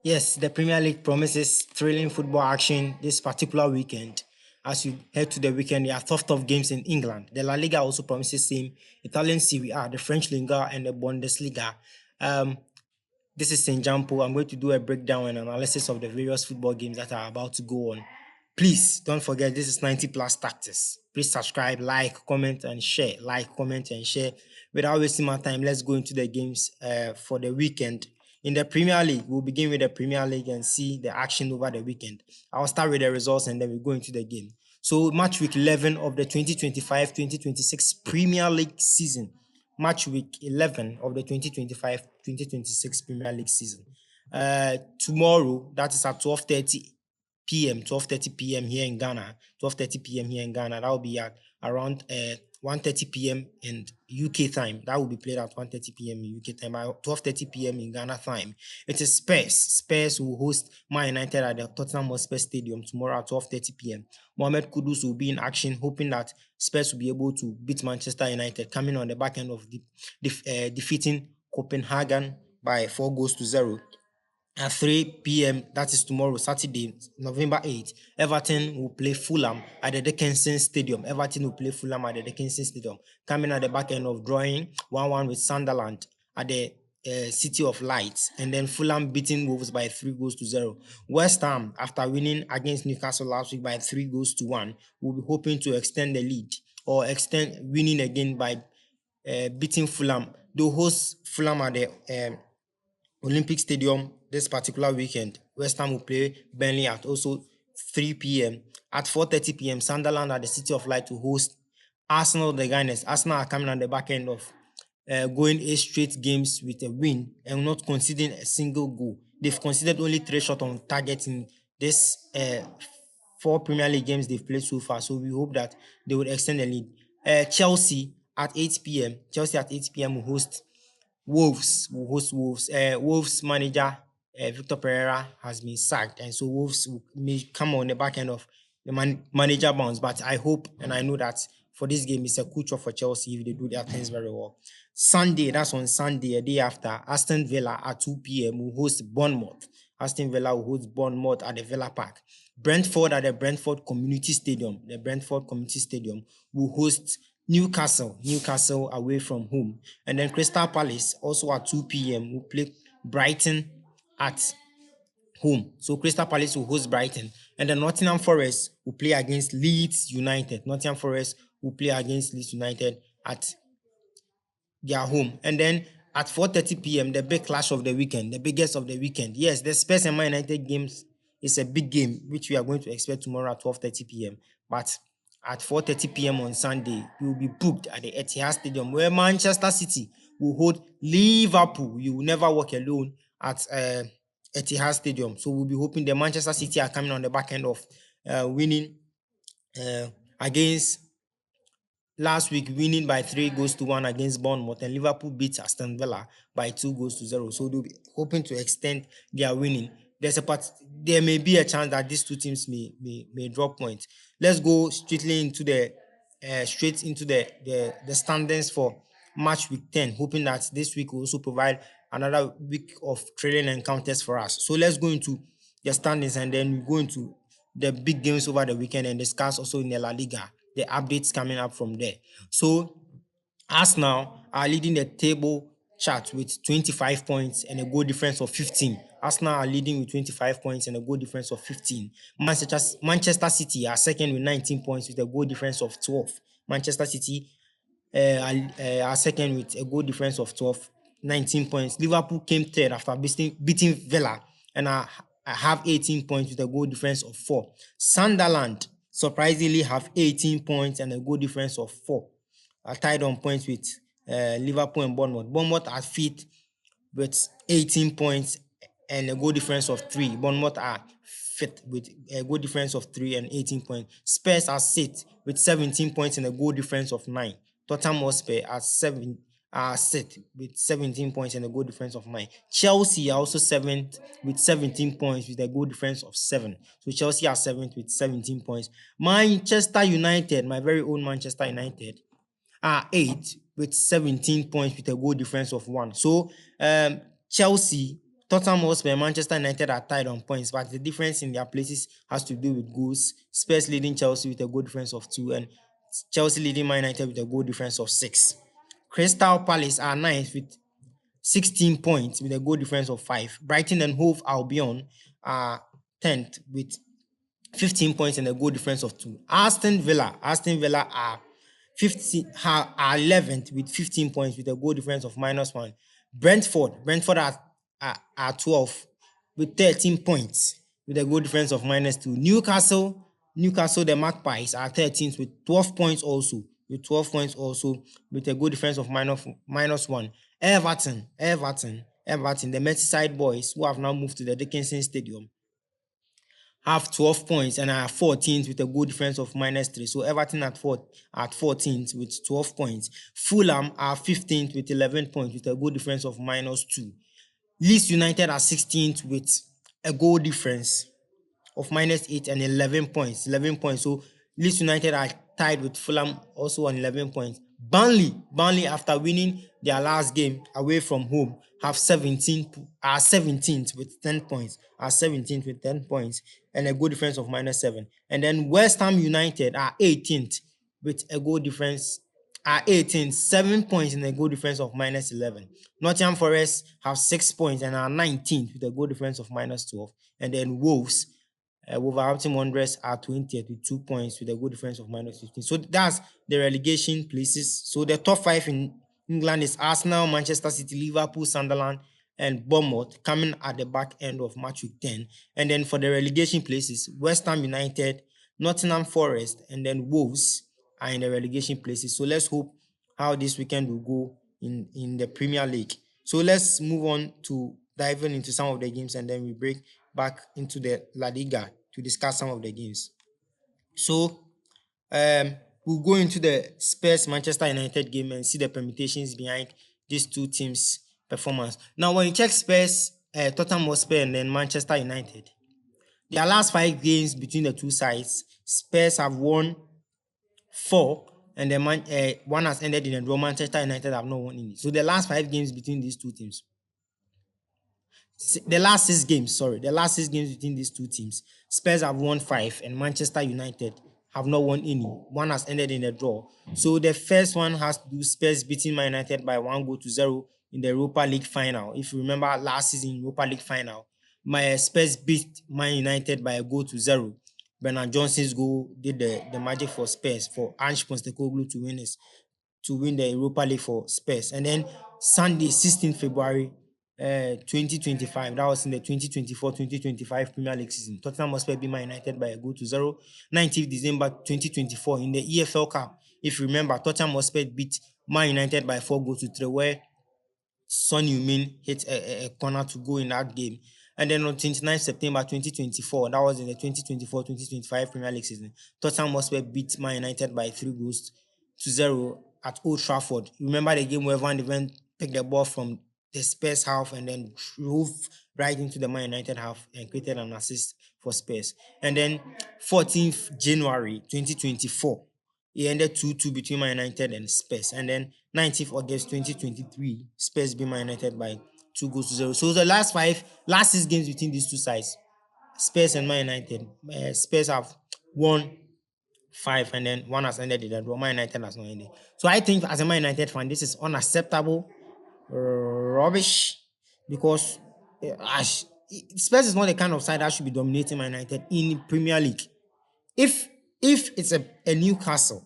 Yes, the Premier League promises thrilling football action this particular weekend. As you head to the weekend, there are tough games in England. The La Liga also promises same Italian Serie A, the French Liga, and the Bundesliga. Um, this is St Gyampoh. I'm going to do a breakdown and analysis of the various football games that are about to go on. Please don't forget this is 90 plus tactics. Please subscribe, like, comment, and share. Like, comment, and share. Without wasting my time, let's go into the games for the weekend. In the Premier League, we'll begin with the Premier League and see the action over the weekend. I'll start with the results and then we go into the game. So, match week 11 of the 2025-2026 Premier League season. Match week 11 of the 2025-2026 Premier League season. Tomorrow, that is at 12:30 p.m. here in Ghana. 12:30 p.m. here in Ghana. That will be at around 1:30 p.m. in UK time. That will be played at 1:30 p.m. in UK time. By 12:30 p.m. in Ghana time. It is Spurs. Spurs will host Man United at the Tottenham Hotspur Stadium tomorrow at 12:30 p.m. Mohamed Kudus will be in action, hoping that Spurs will be able to beat Manchester United, coming on the back end of defeating Copenhagen by 4-0. At 3 p.m., that is tomorrow, Saturday, November 8th, Everton will play Fulham at the Dickinson Stadium. Everton will play Fulham at the Dickinson Stadium, coming at the back end of drawing 1-1 with Sunderland at the City of Lights, and then Fulham beating Wolves by 3-0. West Ham, after winning against Newcastle last week by 3-1, will be hoping to extend the lead or extend winning again by beating Fulham. They'll host Fulham at the Olympic Stadium this particular weekend. West Ham will play Burnley at also 3 p.m. At 4:30 p.m., Sunderland at the City of Light to host Arsenal, the Gunners. Arsenal are coming on the back end of going 8 straight games with a win and not conceding a single goal. They've conceded only 3 shots on target in this 4 Premier League games they've played so far. So we hope that they would extend the lead. Chelsea at 8 p.m. Chelsea at 8 p.m. will host Wolves. Wolves manager Victor Pereira has been sacked, and so Wolves may come on the back end of the manager bounce. But I hope and I know that for this game, it's a culture for Chelsea if they do their things very well. Sunday, that's on Sunday, a day after, Aston Villa at 2 p.m. will host Bournemouth. Aston Villa will host Bournemouth at the Villa Park. Brentford at the Brentford Community Stadium. The Brentford Community Stadium will host Newcastle away from home. And then Crystal Palace also at 2 p.m. will play Brighton at home. So Crystal Palace will host Brighton. And then Nottingham Forest will play against Leeds United. Nottingham Forest will play against Leeds United at their home. And then at 4:30 p.m., the big clash of the weekend, the biggest of the weekend. Yes, the Spurs and Man United games is a big game, which we are going to expect tomorrow at 12:30 p.m. But at 4:30 p.m. on Sunday, we will be booked at the Etihad Stadium, where Manchester City will hold Liverpool. You will never walk alone at Etihad Stadium. So we'll be hoping the Manchester City are coming on the back end of winning against last week, winning by 3-1 against Bournemouth, and Liverpool beat Aston Villa by 2-0. So they'll be hoping to extend their winning. There may be a chance that these two teams may drop points. Let's go straight into the standings for match week 10, hoping that this week will also provide another week of trailing encounters for us. So let's go into the standings and then we go into the big games over the weekend and discuss also in the La Liga, the updates coming up from there. So Arsenal are leading the table chart with 25 points and a goal difference of 15. Arsenal are leading with 25 points and a goal difference of 15. Manchester City are second with 19 points with a goal difference of 12. Manchester City are second with a goal difference of 12, 19 points. Liverpool came third after beating Villa and have 18 points with a goal difference of 4. Sunderland surprisingly have 18 points and a goal difference of 4. Are tied on points with Liverpool and Bournemouth. Bournemouth are fifth with 18 points and a goal difference of 3. Bournemouth are fifth with a goal difference of 3 and 18 points. Spurs are sixth with 17 points and a goal difference of 9. Tottenham Hotspur are sixth with 17 points and a goal difference of 9. Chelsea are also seventh with 17 points with a goal difference of 7. So Chelsea are seventh with 17 points. Manchester United, my very own Manchester United, are 8th with 17 points with a goal difference of 1. So Chelsea Tottenham Hotspur and Manchester United are tied on points, but the difference in their places has to do with goals. Spurs leading Chelsea with a goal difference of 2, and Chelsea leading Man United with a goal difference of 6. Crystal Palace are ninth with 16 points with a goal difference of 5. Brighton and Hove Albion are 10th with 15 points and a goal difference of 2. Aston Villa are 11th with 15 points with a goal difference of -1. Brentford are 12th with 13 points with a goal difference of -2. Newcastle the Magpies are 13th with 12 points also with a goal difference of -1. Everton, the Merseyside boys who have now moved to the Dickinson Stadium have 12 points and are 14th with a goal difference of -3. So Everton at 14th with 12 points. Fulham are 15th with 11 points with a goal difference of -2. Leeds United are 16th with a goal difference of -8 and 11 points. 11 points. So Leeds United are tied with Fulham also on 11 points. Burnley, after winning their last game away from home, have 17th with 10 points. Are 17th with 10 points and a goal difference of -7. And then West Ham United are 18th with a goal difference. Are 18th, 7 points and a goal difference of -11. Nottingham Forest have 6 points and are 19th with a goal difference of -12. And then Wolverhampton Wanderers are 20th with 2 points with a goal difference of -15. So that's the relegation places. So the top 5 in England is Arsenal, Manchester City, Liverpool, Sunderland, and Bournemouth coming at the back end of match week 10. And then for the relegation places, West Ham United, Nottingham Forest, and then Wolves are in the relegation places. So let's hope how this weekend will go in the Premier League. So let's move on to diving into some of the games, and then we break back into the La Liga to discuss some of the games. So we'll go into the Spurs Manchester United game and see the permutations behind these two teams' performance. Now, when you check Spurs, Tottenham Hotspur, and then Manchester United, their last 5 games between the two sides, Spurs have won 4, and the one has ended in a draw. Manchester United have not won any. So the last 5 games between these two teams, the last 6 games between these two teams, Spurs have won 5 and Manchester United have not won any. One has ended in a draw. So the first one has to do Spurs beating Man United by 1-0 in the Europa League final. If you remember last season Europa League final, my Spurs beat Man United by 1-0. Bernard Johnson's goal did the magic for Spurs, for Ange Postecoglou to win the Europa League for Spurs. And then Sunday, 16th February 2025, that was in the 2024-2025 Premier League season. Tottenham Hotspur beat Man United by 1-0. 19th December 2024 in the EFL Cup. If you remember, Tottenham Hotspur beat Man United by 4-3, where Son Heung-min hit a corner to go in that game. And then on 29th September 2024, that was in the 2024-2025 Premier League season, Tottenham Hotspur beat Man United by 3-0 at Old Trafford. You remember the game where Van de Ven picked the ball from the Spurs half and then drove right into the Man United half and created an assist for Spurs. And then 14th January 2024, it ended 2-2 between Man United and Spurs. And then 19th August 2023, Spurs beat Man United by 2-0. So the last 6 games between these two sides, Spurs and Man United, Spurs have won 5 and then one has ended in a draw. Man United has not ended. So I think as a Man United fan, this is unacceptable rubbish, because Spurs is not the kind of side that should be dominating Man United in Premier League. If it's a Newcastle,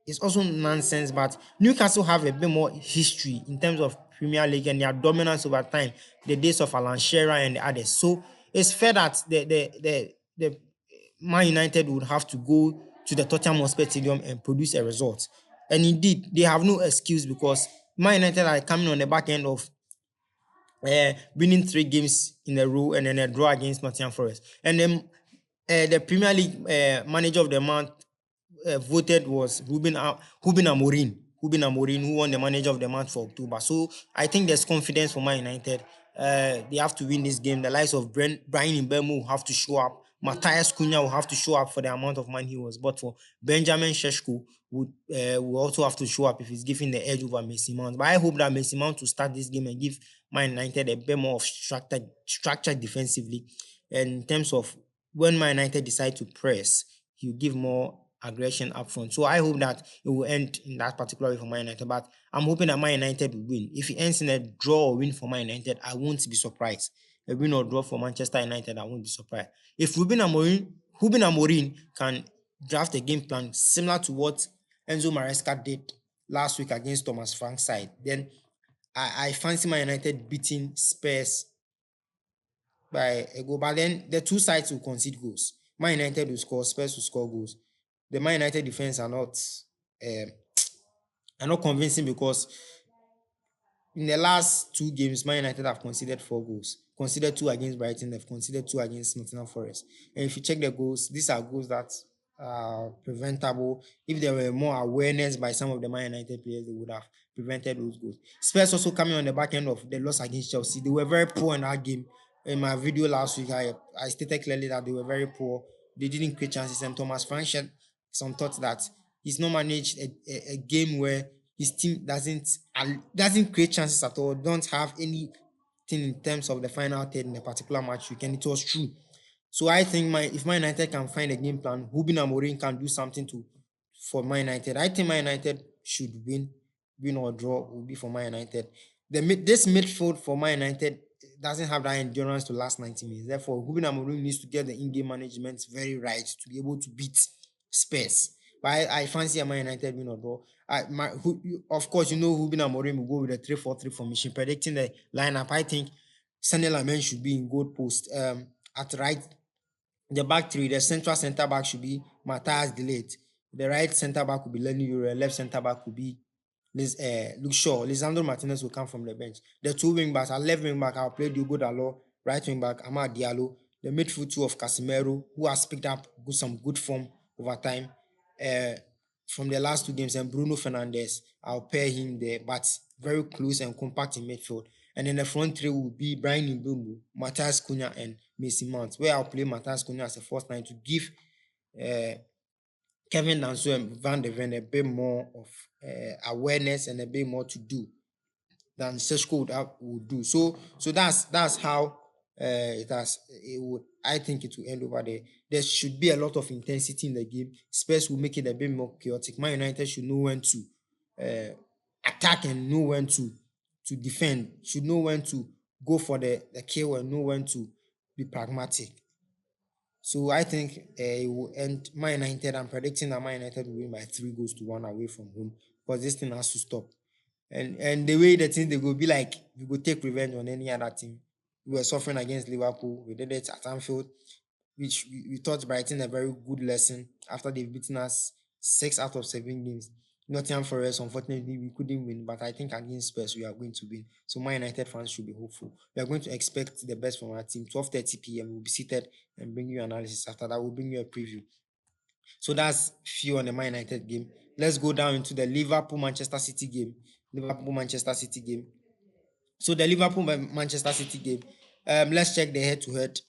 it's also nonsense, but Newcastle have a bit more history in terms of Premier League and their dominance over time, the days of Alan Shearer and the others. So it's fair that the Man United would have to go to the Tottenham Hotspur Stadium and produce a result. And indeed, they have no excuse, because Man United are coming on the back end of winning 3 games in a row and then a draw against Nottingham Forest. And then the Premier League manager of the month voted was Ruben Amorim, who won the manager of the month for October. So I think there's confidence for Man United. They have to win this game. The likes of Brian Mbeumo have to show up Matthias Cunha will have to show up for the amount of money he was bought for. Benjamin Sheshko would also have to show up if he's giving the edge over Mason Mount. But I hope that Mason Mount will start this game and give Man United a bit more of structure defensively. And in terms of when Man United decide to press, he'll give more aggression up front. So I hope that it will end in that particular way for Man United. But I'm hoping that Man United will win. If it ends in a draw or win for Man United, I won't be surprised. A win or draw for Manchester United, I won't be surprised. If Ruben Amorim can draft a game plan similar to what Enzo Maresca did last week against Thomas Frank's side, then I fancy Man United beating Spurs by a goal. But then the two sides will concede goals. Man United will score, Spurs will score goals. The Man United defense um, are not convincing because in the last two games, Man United have conceded 4 goals. Conceded 2 against Brighton, they've conceded 2 against Nottingham Forest. And if you check the goals, these are goals that are preventable. If there were more awareness by some of the Man United players, they would have prevented those goals. Spurs also coming on the back end of the loss against Chelsea. They were very poor in that game. In my video last week, I stated clearly that they were very poor. They didn't create chances, and Thomas Frank shared some thoughts that he's not managed a game where his team doesn't create chances at all, don't have anything in terms of the final third in a particular match week, and it was true. So I think if Man United can find a game plan, Ruben Amorim can do something for Man United. I think Man United should win or draw will be for Man United. This midfield for Man United doesn't have that endurance to last 90 minutes. Therefore, Ruben Amorim needs to get the in-game management very right to be able to beat Spurs. But I fancy a Man United win or draw. Of course, Ruben Amorim will go with a 3-4-3 formation. Predicting the lineup, I think Sané Lamen should be in goal post. At right, the back three, the central centre back should be Matthias Delete. The right centre back will be Lenny Euro. Left centre back will be Luke Shaw. Lisandro Martinez will come from the bench. The two wing backs, left wing back, I'll play Diogo Dalot. Right wing back, Amad Diallo. The midfield two of Casemiro, who has picked up some good form over time from the last 2 games, and Bruno Fernandes. I'll pair him there, but very close and compact in midfield. And then the front three will be Brian Mbeumo, Matthias Cunha, and Mason Mount, where I'll play Matthias Cunha as a first line to give Kevin Danso and Van de Ven a bit more of awareness and a bit more to do than Seshko would do. So that's how it would. I think it will end over there. There should be a lot of intensity in the game. Spurs will make it a bit more chaotic. Man United should know when to attack and know when to defend. Should know when to go for the kill and know when to be pragmatic. So I think it will end Man United. I'm predicting that Man United will win by 3 goals to 1 away from home, because this thing has to stop. And the way the thing they go be like, we go take revenge on any other team. We were suffering against Liverpool. We did it at Anfield, which we thought Brighton a very good lesson after they've beaten us 6 out of 7 games. Nottingham Forest, unfortunately, we couldn't win, but I think against Spurs we are going to win. So Man United fans should be hopeful. We are going to expect the best from our team. 12:30 p.m. We'll be seated and bring you analysis. After that, we'll bring you a preview. So that's few on the Man United game. Let's go down into the Liverpool-Manchester City game. Liverpool-Manchester City game. So the Liverpool-Manchester City game, let's check the head-to-head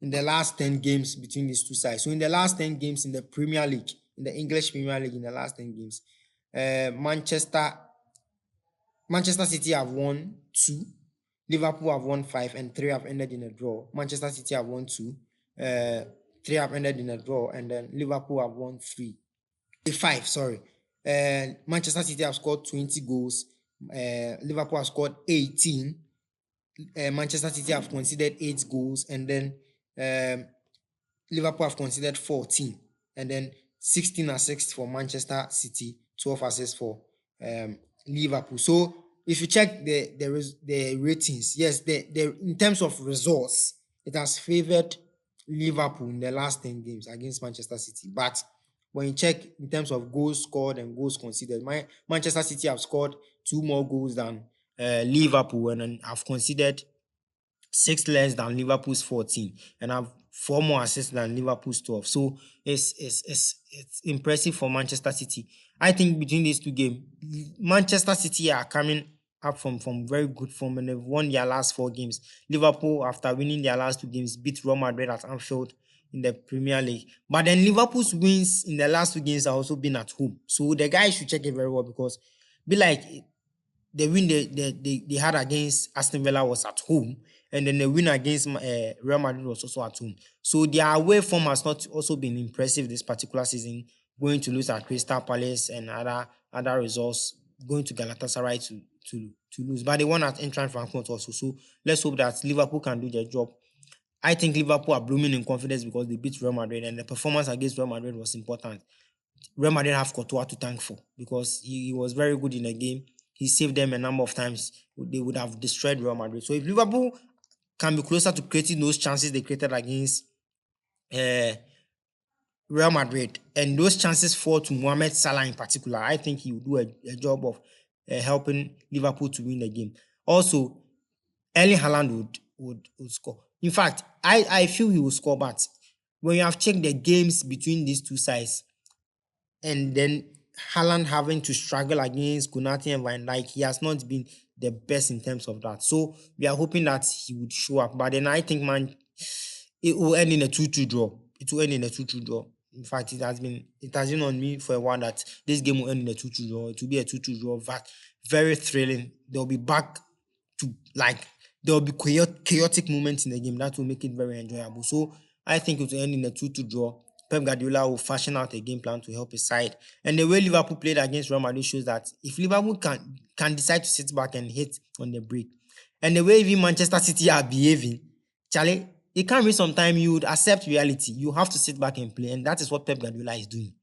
in the last 10 games between these two sides. So in the last 10 games in the Premier League, in the English Premier League, in the last 10 games, Manchester City have won 2, Liverpool have won 5, and 3 have ended in a draw. Manchester City have won 2, 3 have ended in a draw, and then Liverpool have won 5. Sorry, Manchester City have scored 20 goals. Liverpool have scored 18. Manchester City have conceded 8 goals, and then Liverpool have conceded 14, and then 16 assists for Manchester City, 12 assists for Liverpool. So if you check the ratings, yes, in terms of results, it has favored Liverpool in the last 10 games against Manchester City. But when you check in terms of goals scored and goals conceded, Manchester City have scored 2 more goals than Liverpool, and then have conceded 6 less than Liverpool's 14, and have 4 more assists than Liverpool's 12. So it's impressive for Manchester City. I think between these two games, Manchester City are coming up from very good form, and they've won their last 4 games. Liverpool, after winning their last 2 games, beat Real Madrid at Anfield in the Premier League. But then Liverpool's wins in the last two games have also been at home. So the guys should check it very well because be like the win they had against Aston Villa was at home, and then the win against Real Madrid was also at home. So their away form has not also been impressive this particular season. Going to lose at Crystal Palace and other results. Going to Galatasaray to lose, but they won at Eintracht Frankfurt also. So let's hope that Liverpool can do their job. I think Liverpool are blooming in confidence because they beat Real Madrid, and the performance against Real Madrid was important. Real Madrid have Courtois to thank for because he was very good in the game. He saved them a number of times. They would have destroyed Real Madrid. So if Liverpool can be closer to creating those chances they created against uh, Real Madrid, and those chances fall to Mohamed Salah in particular, I think he will do a job of helping Liverpool to win the game. Also, Erling Haaland would score. In fact, I feel he will score, but when you have checked the games between these two sides, and then Haaland having to struggle against Konate and Van Dijk, he has not been the best in terms of that. So we are hoping that he would show up. But then I think, man, it will end in a 2-2 draw. It will end in a 2-2 draw. In fact, it has been on me for a while that this game will end in a 2-2 draw. It will be a 2-2 draw. But very thrilling. They'll be back to like there will be chaotic moments in the game that will make it very enjoyable. So I think it will end in a 2-2 draw. Pep Guardiola will fashion out a game plan to help his side. And the way Liverpool played against Real Madrid shows that if Liverpool can decide to sit back and hit on the break, and the way even Manchester City are behaving, Charlie, it can be sometime you would accept reality. You have to sit back and play, and that is what Pep Guardiola is doing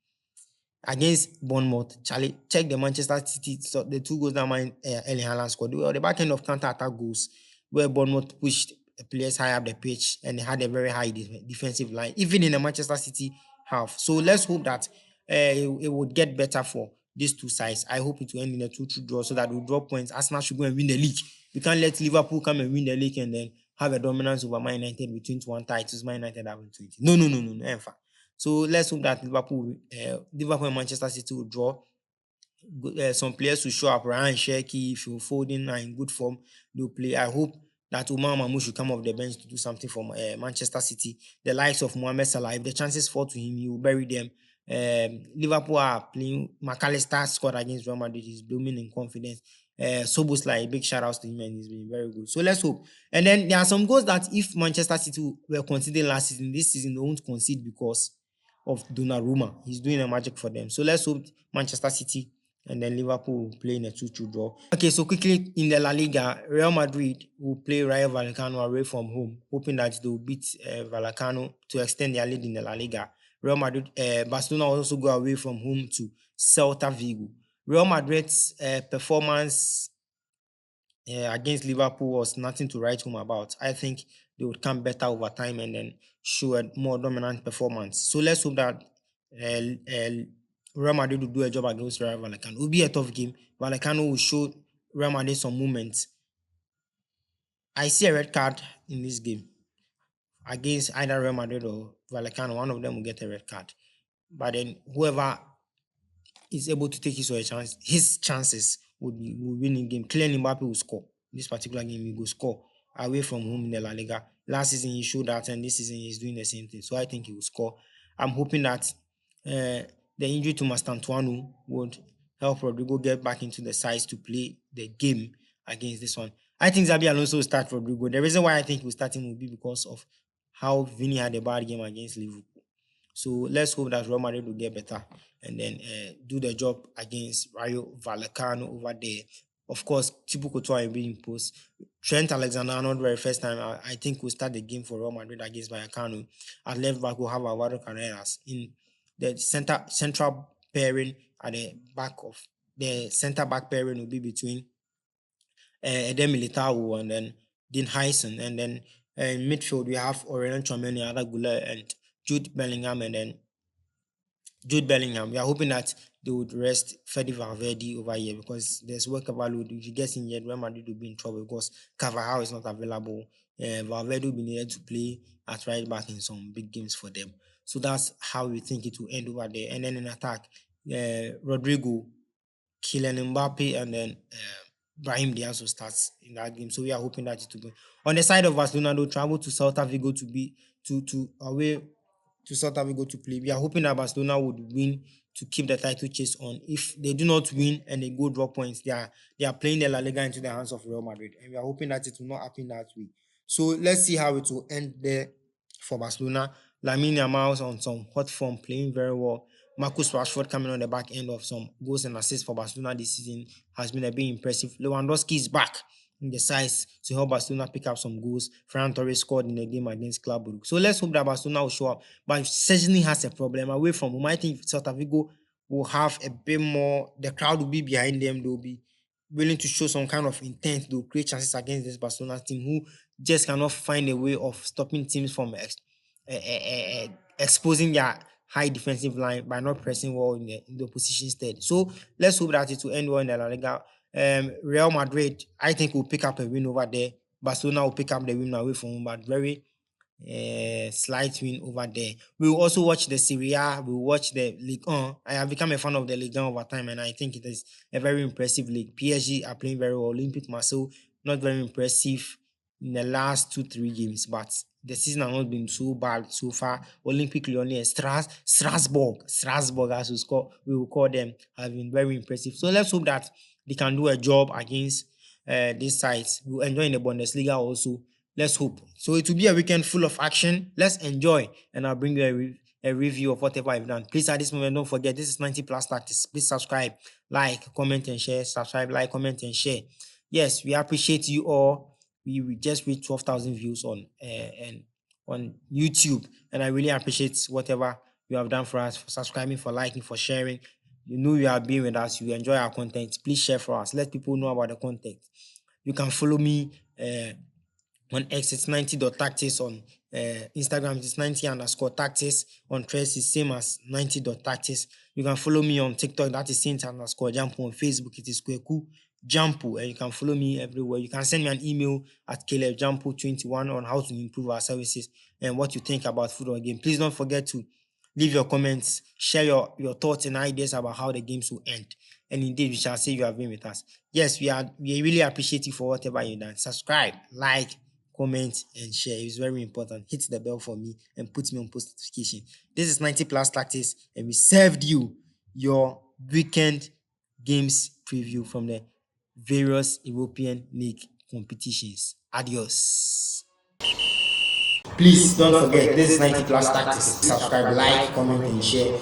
against Bournemouth. Charlie, check the Manchester City, so the two goals that Erling Haaland scored. They were the back end of counter-attack goals where Bournemouth pushed the players high up the pitch and they had a very high defensive line, even in the Manchester City half. So let's hope that it would get better for these two sides. I hope it will end in a 2-2 draw so that we'll draw points. Arsenal should go and win the league. We can't let Liverpool come and win the league and then have a dominance over Man United with 21 titles. Man United having 20. No, no, no, no, no, ever. So let's hope that Liverpool and Manchester City will draw. Some players will show up. Ryan Cherki, Phil Foden are in good form. They'll play. I hope that Umar Mahmoud should come off the bench to do something for Manchester City. The likes of Mohamed Salah, if the chances fall to him, he will bury them. Liverpool are playing. McAllister scored against Real Madrid. He's blooming in confidence. Sobos, a big shout out to him, and he's been very good. So let's hope. And then there are some goals that if Manchester City were conceding last season, this season they won't concede because of Donnarumma. He's doing a magic for them. So let's hope Manchester City and then Liverpool will play in a 2-2 draw. Okay, so quickly in the La Liga, Real Madrid will play Rayo Vallecano away from home, hoping that they will beat Vallecano to extend their lead in the La Liga. Real Madrid, Barcelona will also go away from home to Celta Vigo. Real Madrid's performance against Liverpool was nothing to write home about. I think they would come better over time and then show a more dominant performance. So let's hope that Real Madrid will do a job against Rayo Vallecano. It will be a tough game. Vallecano will show Real Madrid some movements. I see a red card in this game against either Real Madrid or Vallecano. One of them will get a red card. But then whoever is able to take his chances will win the game. Clearly, Mbappe will score. This particular game, he will score away from home in the La Liga. Last season, he showed that, and this season, he's doing the same thing. So I think he will score. I'm hoping that the injury to Mastantuano would help Rodrigo get back into the sides to play the game against this one. I think Xabi Alonso will start Rodrigo. The reason why I think he'll start him will be because of how Vini had a bad game against Liverpool. So let's hope that Real Madrid will get better and then do the job against Rayo Vallecano over there. Of course, Thibaut Courtois will be in post. Trent Alexander-Arnold, very first time, I think will start the game for Real Madrid against Vallecano. At left back, we'll have Alvaro Carreras. In the central pairing at the back of the center back pairing will be between Eden Militao and then Dean Heisen. And then in midfield, we have Aurelien Tchouameni, Arda Güler, and Jude Bellingham, and then Jude Bellingham. We are hoping that they would rest Fede Valverde over here because there's work overload. If he gets injured, Real Madrid will be in trouble because Carvajal is not available. Valverde will be needed to play at right back in some big games for them. So that's how we think it will end over there. And then in attack, Rodrigo, Kylian Mbappe, and then Brahim Diaz will start in that game. So we are hoping that it will go. On the side of Barcelona, they'll travel to Celta Vigo to away to Celta Vigo to play. We are hoping that Barcelona would win to keep the title chase on. If they do not win and they go drop points, they are playing the La Liga into the hands of Real Madrid, and we are hoping that it will not happen that way. So let's see how it will end there for Barcelona. Lamine Yamal on some hot form, playing very well. Marcus Rashford coming on the back end of some goals and assists for Barcelona this season has been a bit impressive. Lewandowski is back in the size to help Barcelona pick up some goals. Ferran Torres scored in the game against Club Brugge. So let's hope that Barcelona will show up. But certainly has a problem away from home. I think Celta Vigo will have a bit more. The crowd will be behind them. They'll be willing to show some kind of intent. They'll create chances against this Barcelona team who just cannot find a way of stopping teams from exposing their high defensive line by not pressing well in the opposition state. So let's hope that it will end well in the La Liga. Real Madrid, I think, will pick up a win over there. Barcelona will pick up the win away from home, but very slight win over there. We will also watch the Serie A. We will watch the Ligue 1. I have become a fan of the Ligue 1 over time, and I think it is a very impressive league. PSG are playing very well. Olympique Marseille, not very impressive in the last 2-3 games, but the season has not been so bad so far. Olympique Lyon and Strasbourg, as we will call them, have been very impressive. So let's hope that they can do a job against these sides. We'll enjoy in the Bundesliga also. Let's hope. So it will be a weekend full of action. Let's enjoy, and I'll bring you a review of whatever I've done. Please, at this moment, don't forget, this is 90 Plus Tactics. Please subscribe, like, comment, and share. Subscribe, like, comment, and share. Yes, we appreciate you all. We just reached 12,000 views on YouTube, and I really appreciate whatever you have done for us, for subscribing, for liking, for sharing. You know you are being with us. You enjoy our content. Please share for us. Let people know about the content. You can follow me on X, it's 90.tactics. On Instagram, it's 90_tactics. On Threads, it's same as 90.tactics. You can follow me on TikTok, that is St Gyampoh. On Facebook, it is Kweku Gyampoh, and you can follow me everywhere. You can send me an email at calebgyampoh21 on how to improve our services and what you think about football game. Please don't forget to leave your comments, share your thoughts and ideas about how the games will end. And indeed, we shall say you have been with us. Yes, we really appreciate you for whatever you've done. Subscribe, like, comment, and share. It's very important. Hit the bell for me and put me on post notification. This is 90 Plus Tactics, and we served you your weekend games preview from the various European League competitions. Adios. Please don't forget, this is 90 Plus Tactics. Subscribe, like, comment, and share.